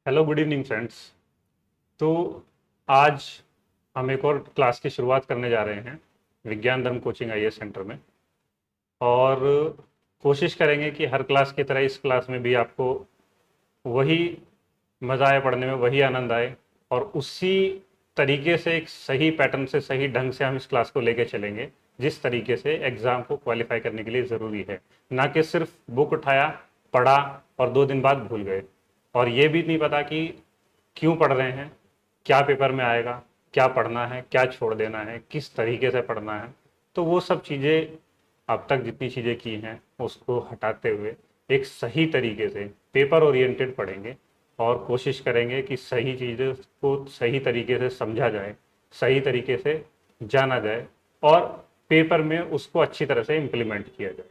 Hello good evening friends. तो आज हम एक और क्लास की शुरुआत करने जा रहे हैं विज्ञान धर्म कोचिंग आईएएस सेंटर में। और कोशिश करेंगे कि हर क्लास की तरह इस क्लास में भी आपको वही मज़ा आए, पढ़ने में वही आनंद आए और उसी तरीके से एक सही पैटर्न से सही ढंग से हम इस क्लास को लेके चलेंगे जिस तरीके से एग्ज़ाम को क्वालिफाई करने के लिए ज़रूरी है। ना कि सिर्फ बुक उठाया, पढ़ा और 2 दिन बाद भूल गए और ये भी नहीं पता कि क्यों पढ़ रहे हैं, क्या पेपर में आएगा, क्या पढ़ना है, क्या छोड़ देना है, किस तरीके से पढ़ना है। तो वो सब चीज़ें अब तक जितनी चीज़ें की हैं उसको हटाते हुए एक सही तरीके से पेपर ओरिएंटेड पढ़ेंगे और कोशिश करेंगे कि सही चीज़ों को सही तरीके से समझा जाए, सही तरीके से जाना जाए और पेपर में उसको अच्छी तरह से इम्प्लीमेंट किया जाए।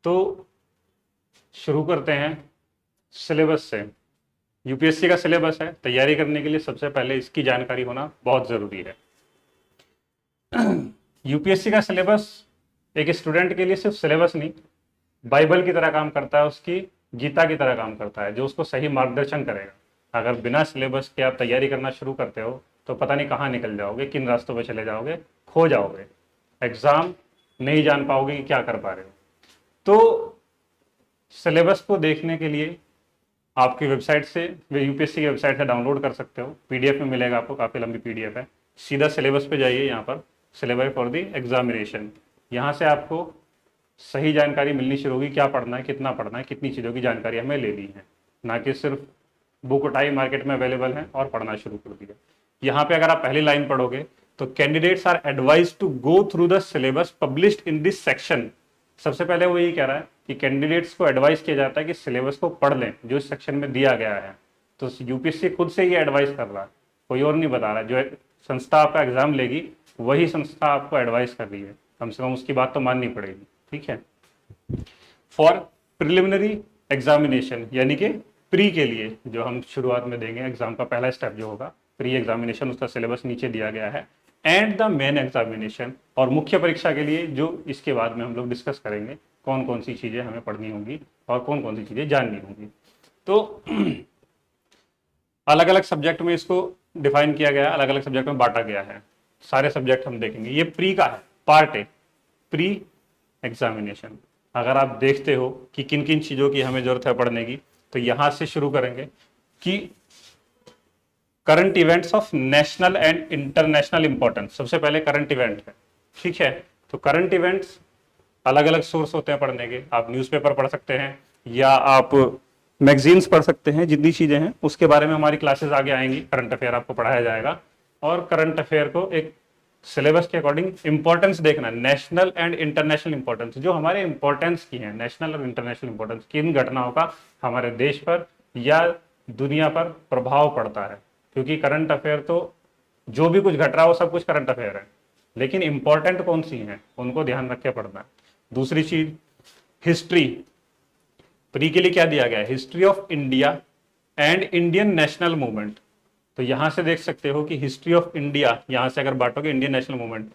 तो शुरू करते हैं सिलेबस से। यूपीएससी का सिलेबस है, तैयारी करने के लिए सबसे पहले इसकी जानकारी होना बहुत ज़रूरी है। यूपीएससी का सिलेबस एक स्टूडेंट के लिए सिर्फ सिलेबस नहीं, बाइबल की तरह काम करता है, उसकी गीता की तरह काम करता है जो उसको सही मार्गदर्शन करेगा। अगर बिना सिलेबस के आप तैयारी करना शुरू करते हो तो पता नहीं कहाँ निकल जाओगे, किन रास्तों पे चले जाओगे, खो जाओगे, एग्ज़ाम नहीं जान पाओगे कि क्या कर पा रहे हो। तो सिलेबस को देखने के लिए आपकी वेबसाइट से, यूपीएससी की वेबसाइट से डाउनलोड कर सकते हो, पीडीएफ में मिलेगा आपको, काफ़ी लंबी पीडीएफ है। सीधा सिलेबस पे जाइए, यहाँ पर सिलेबस फॉर द एग्जामिनेशन, यहाँ से आपको सही जानकारी मिलनी शुरू होगी, क्या पढ़ना है, कितना पढ़ना है, कितनी चीज़ों की जानकारी हमें लेनी है, ना कि सिर्फ बुक उठाई, मार्केट में अवेलेबल है और पढ़ना शुरू कर दिया। यहाँ पे अगर आप पहली लाइन पढ़ोगे तो candidates are advise to go through the syllabus published in this section. सबसे पहले वो यही कह रहा है कि कैंडिडेट्स को एडवाइस किया जाता है कि सिलेबस को पढ़ लें जो इस सेक्शन में दिया गया है। तो यूपीएससी खुद से ये एडवाइस कर रहा है, कोई और नहीं बता रहा है। जो संस्था आपका एग्जाम लेगी वही संस्था आपको एडवाइस कर रही है, कम से कम उसकी बात तो माननी पड़ेगी। ठीक है। फॉर प्रिलिमिनरी एग्जामिनेशन यानी कि प्री के लिए जो हम शुरुआत में देंगे, एग्जाम का पहला स्टेप जो होगा प्री एग्जामिनेशन, उसका सिलेबस नीचे दिया गया है। एंड द मेन एग्जामिनेशन, और मुख्य परीक्षा के लिए जो इसके बाद में हम लोग डिस्कस करेंगे कौन कौन सी चीज़ें हमें पढ़नी होंगी और कौन कौन सी चीज़ें जाननी होंगी। तो अलग अलग सब्जेक्ट में इसको डिफाइन किया गया है, अलग अलग सब्जेक्ट में बांटा गया है। सारे सब्जेक्ट हम देखेंगे। ये प्री का है, पार्ट ए, प्री एग्जामिनेशन। अगर आप देखते हो कि किन किन चीज़ों की हमें जरूरत है पढ़ने की, तो यहां से शुरू करेंगे कि current events of national and international importance. सबसे पहले करंट इवेंट है। ठीक है। तो करंट इवेंट्स अलग अलग सोर्स होते हैं पढ़ने के। आप न्यूज़पेपर पढ़ सकते हैं या आप मैगजीन्स पढ़ सकते हैं। जितनी चीज़ें हैं उसके बारे में हमारी क्लासेस आगे आएंगी, करंट अफेयर आपको पढ़ाया जाएगा। और करंट अफेयर को एक सिलेबस के अकॉर्डिंग इंपॉर्टेंस देखना, नेशनल एंड इंटरनेशनल इंपॉर्टेंस, जो हमारे इंपॉर्टेंस की है, नेशनल और इंटरनेशनल इंपॉर्टेंस, किन घटनाओं का हमारे देश पर या दुनिया पर प्रभाव पड़ता है। क्योंकि करंट अफेयर तो जो भी कुछ घट रहा हो सब कुछ करंट अफेयर है, लेकिन इंपॉर्टेंट कौन सी हैं उनको ध्यान रख के पढ़ना है। दूसरी चीज हिस्ट्री। प्री के लिए क्या दिया गया है? History of India and Indian national movement. तो यहां से देख सकते हो कि हिस्ट्री ऑफ इंडिया, यहां से अगर बांटोगे Indian national movement,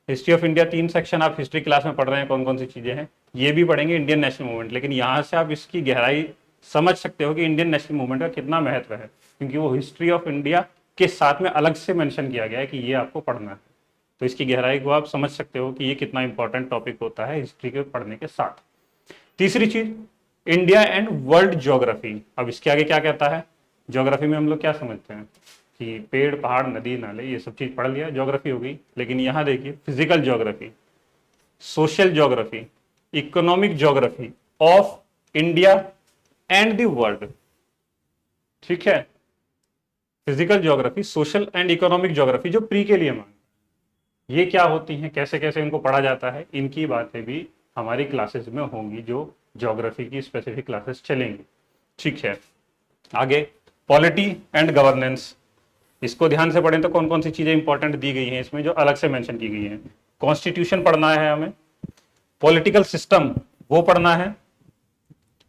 history of India 3 section आप हिस्ट्री क्लास में पढ़ रहे हैं, कौन कौन सी चीजें हैं ये भी पढ़ेंगे, इंडियन नेशनल मूवमेंट। लेकिन यहां से आप इसकी गहराई समझ सकते हो कि इंडियन नेशनल मूवमेंट का कितना महत्व है, क्योंकि वो हिस्ट्री ऑफ इंडिया के साथ में अलग से मेंशन किया गया है कि ये आपको पढ़ना है। तो इसकी गहराई को आप समझ सकते हो कि ये कितना इंपॉर्टेंट टॉपिक होता है हिस्ट्री के पढ़ने के साथ। तीसरी चीज इंडिया एंड वर्ल्ड ज्योग्राफी। अब इसके आगे क्या कहता है? ज्योग्राफी में हम लोग क्या समझते हैं कि पेड़, पहाड़, नदी, नाले, ये सब चीज पढ़ लिया, ज्योग्राफी हो गई। लेकिन यहां देखिए physical geography, social geography, economic geography of India and the world. ठीक है। Physical geography, social and economic geography जो प्री के लिए मांग, ये क्या होती हैं, कैसे कैसे इनको पढ़ा जाता है, इनकी बातें भी हमारी क्लासेस में होंगी, जो ज्योग्राफी की स्पेसिफिक क्लासेस चलेंगी। ठीक है। आगे पॉलिटी एंड गवर्नेंस। इसको ध्यान से पढ़ें तो कौन कौन सी चीजें इंपॉर्टेंट दी गई हैं इसमें जो अलग से मेंशन की गई हैं। कॉन्स्टिट्यूशन पढ़ना है हमें, पॉलिटिकल सिस्टम वो पढ़ना है,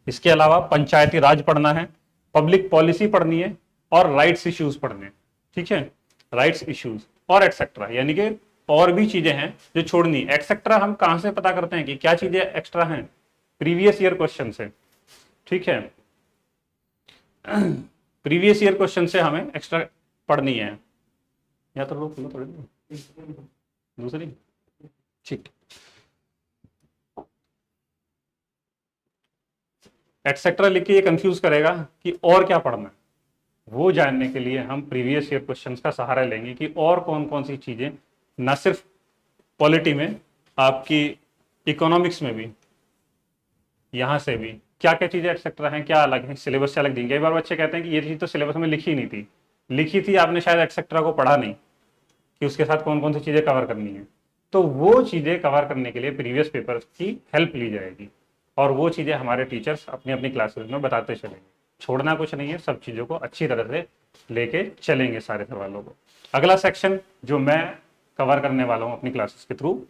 इसके अलावा पंचायती राज पढ़ना है, पब्लिक पॉलिसी पढ़नी है और राइट्स इश्यूज पढ़ने हैं। ठीक है। राइट्स इश्यूज और एटसेट्रा, यानी कि और भी चीजें हैं जो छोड़नी। एटसेट्रा हम कहां से पता करते हैं कि क्या चीजें एक्स्ट्रा हैं? प्रीवियस ईयर क्वेश्चन से। ठीक है। प्रीवियस ईयर क्वेश्चन से हमें एक्स्ट्रा पढ़नी है, या तो रोक लो थोड़ी दूसरी, ठीक। एटसेट्रा लिख के ये कंफ्यूज करेगा कि और क्या पढ़ना है। वो जानने के लिए हम प्रीवियस ईयर क्वेश्चंस का सहारा लेंगे कि और कौन कौन सी चीजें, ना सिर्फ पॉलिटी में, आपकी इकोनॉमिक्स में भी, यहां से भी क्या क्या चीजें एटसेट्रा हैं, क्या अलग है, सिलेबस से अलग देंगे। कई बार बच्चे कहते हैं कि ये चीज तो सिलेबस में लिखी नहीं थी, लिखी थी आपने शायद एटसेट्रा को पढ़ा नहीं कि उसके साथ कौन कौन सी चीजें कवर करनी है। तो वो चीजें कवर करने के लिए प्रीवियस पेपर की हेल्प ली जाएगी, और वो चीजें हमारे टीचर्स अपनी अपनी क्लासेस में बताते चलेंगे। छोड़ना कुछ नहीं है, सब चीजों को अच्छी तरह से लेके चलेंगे सारे सवालों को। अगला सेक्शन जो मैं कवर करने वाला हूं अपनी क्लासेस के through,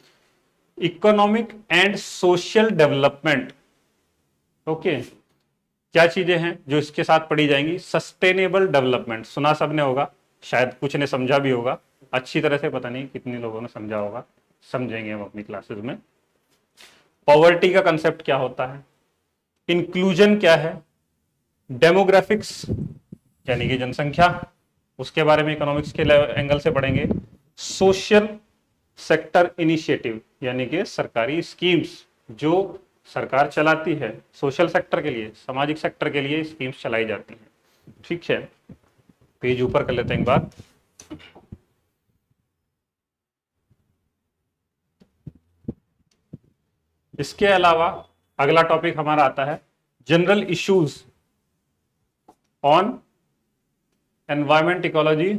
economic and social development. Okay, क्या चीजें हैं जो इसके साथ पढ़ी जाएंगी? सस्टेनेबल डेवलपमेंट, सुना सबने होगा, शायद कुछ ने समझा भी होगा, अच्छी तरह से पता नहीं कितने लोगों ने समझा होगा, समझेंगे हम अपनी क्लासेस में। पॉवर्टी का कंसेप्ट क्या होता है, इंक्लूजन क्या है, डेमोग्राफिक्स यानी कि जनसंख्या, उसके बारे में इकोनॉमिक्स के एंगल से पढ़ेंगे। सोशल सेक्टर इनिशिएटिव यानी कि सरकारी स्कीम्स जो सरकार चलाती है, सोशल सेक्टर के लिए, सामाजिक सेक्टर के लिए स्कीम्स चलाई जाती हैं। ठीक है, पेज ऊपर कर लेते हैं एक बार। इसके अलावा अगला टॉपिक हमारा आता है general issues on environment ecology,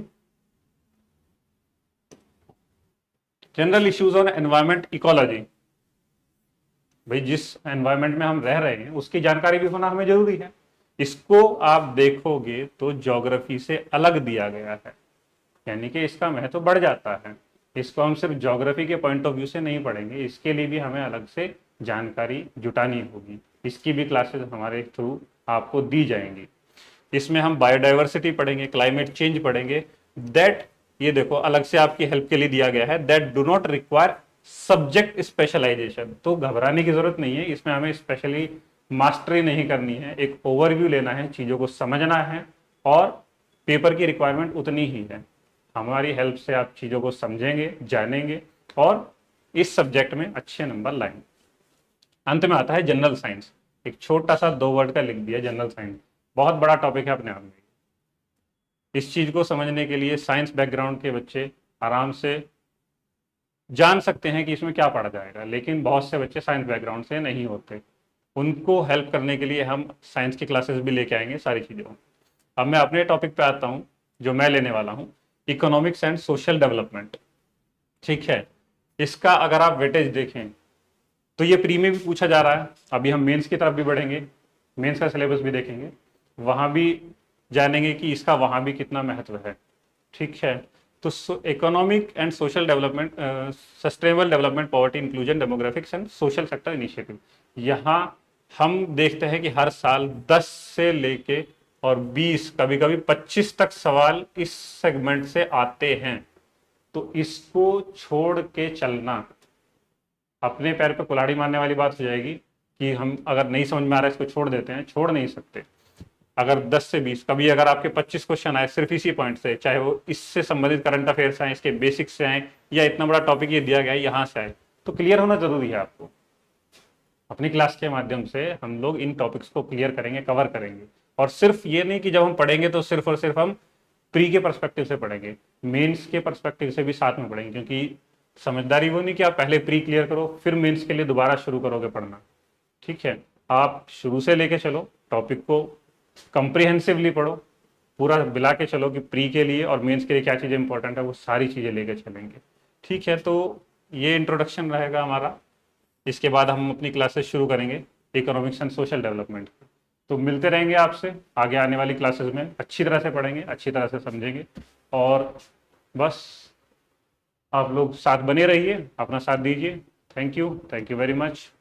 general issues on environment ecology. भाई जिस एनवायरमेंट में हम रह रहे हैं उसकी जानकारी भी होना हमें जरूरी है। इसको आप देखोगे तो ज्योग्राफी से अलग दिया गया है, यानी कि इसका महत्व बढ़ जाता है। इसको हम सिर्फ ज्योग्राफी के पॉइंट ऑफ व्यू से नहीं पढ़ेंगे, इसके लिए भी हमें अलग से जानकारी जुटानी होगी। इसकी भी क्लासेस हमारे थ्रू आपको दी जाएंगी। इसमें हम बायोडाइवर्सिटी पढ़ेंगे, क्लाइमेट चेंज पढ़ेंगे, दैट ये देखो अलग से आपकी हेल्प के लिए दिया गया है, that do not require subject specialization. तो घबराने की जरूरत नहीं है, इसमें हमें स्पेशली मास्टरी नहीं करनी है, एक ओवरव्यू लेना है, चीजों को समझना है, और पेपर की रिक्वायरमेंट उतनी ही है। हमारी हेल्प से आप चीजों को समझेंगे, जानेंगे और इस सब्जेक्ट में अच्छे नंबर लाएंगे। अंत में आता है जनरल साइंस, एक छोटा सा 2 वर्ड का लिख दिया जनरल साइंस, बहुत बड़ा टॉपिक है अपने आप में। इस चीज को समझने के लिए साइंस बैकग्राउंड के बच्चे आराम से जान सकते हैं कि इसमें क्या पढ़ा जाएगा, लेकिन बहुत से बच्चे साइंस बैकग्राउंड से नहीं होते, उनको हेल्प करने के लिए हम साइंस की क्लासेस भी लेके आएंगे सारी चीज़ों। अब मैं अपने टॉपिक पे आता हूँ जो मैं लेने वाला हूँ, इकोनॉमिक्स एंड सोशल डेवलपमेंट। ठीक है, इसका अगर आप वेटेज देखें तो ये प्री में भी पूछा जा रहा है, अभी हम मेंस की तरफ भी बढ़ेंगे, मेंस का सिलेबस भी देखेंगे, वहाँ भी जानेंगे कि इसका वहाँ भी कितना महत्व है। ठीक है, तो economic and social development, sustainable development, poverty inclusion, demographics and social sector initiative. यहाँ हम देखते हैं कि हर साल 10 से लेके और 20 कभी कभी 25 तक सवाल इस सेगमेंट से आते हैं। तो इसको छोड़ के चलना अपने पैर पे कुल्हाड़ी मारने वाली बात हो जाएगी कि हम अगर नहीं समझ में आ रहा है इसको छोड़ देते हैं, छोड़ नहीं सकते। अगर 10 से 20 कभी अगर आपके 25 क्वेश्चन आए सिर्फ इसी पॉइंट से, चाहे वो इससे संबंधित करंट अफेयर्स आए, इसके बेसिक्स से आए, या इतना बड़ा टॉपिक ये दिया गया है यहाँ से आए, तो क्लियर होना जरूरी है आपको। अपनी क्लास के माध्यम से हम लोग इन टॉपिक्स को क्लियर करेंगे, कवर करेंगे। और सिर्फ ये नहीं कि जब हम पढ़ेंगे तो सिर्फ और सिर्फ हम प्री के पर्सपेक्टिव से पढ़ेंगे, मेंस के पर्सपेक्टिव से भी साथ में पढ़ेंगे, क्योंकि समझदारी वो नहीं कि आप पहले प्री क्लियर करो फिर मेंस के लिए दोबारा शुरू करोगे पढ़ना। ठीक है, आप शुरू से लेके चलो, टॉपिक को कंप्रिहेंसिवली पढ़ो, पूरा मिला के चलो कि प्री के लिए और मेंस के लिए क्या चीज़ें इंपॉर्टेंट है, वो सारी चीज़ें लेके चलेंगे। ठीक है, तो ये इंट्रोडक्शन रहेगा हमारा। इसके बाद हम अपनी क्लासेस शुरू करेंगे इकोनॉमिक्स एंड सोशल डेवलपमेंट। तो मिलते रहेंगे आपसे आगे आने वाली क्लासेस में, अच्छी तरह से पढ़ेंगे, अच्छी तरह से समझेंगे, और बस आप लोग साथ बने रहिए, अपना साथ दीजिए। Thank you very much.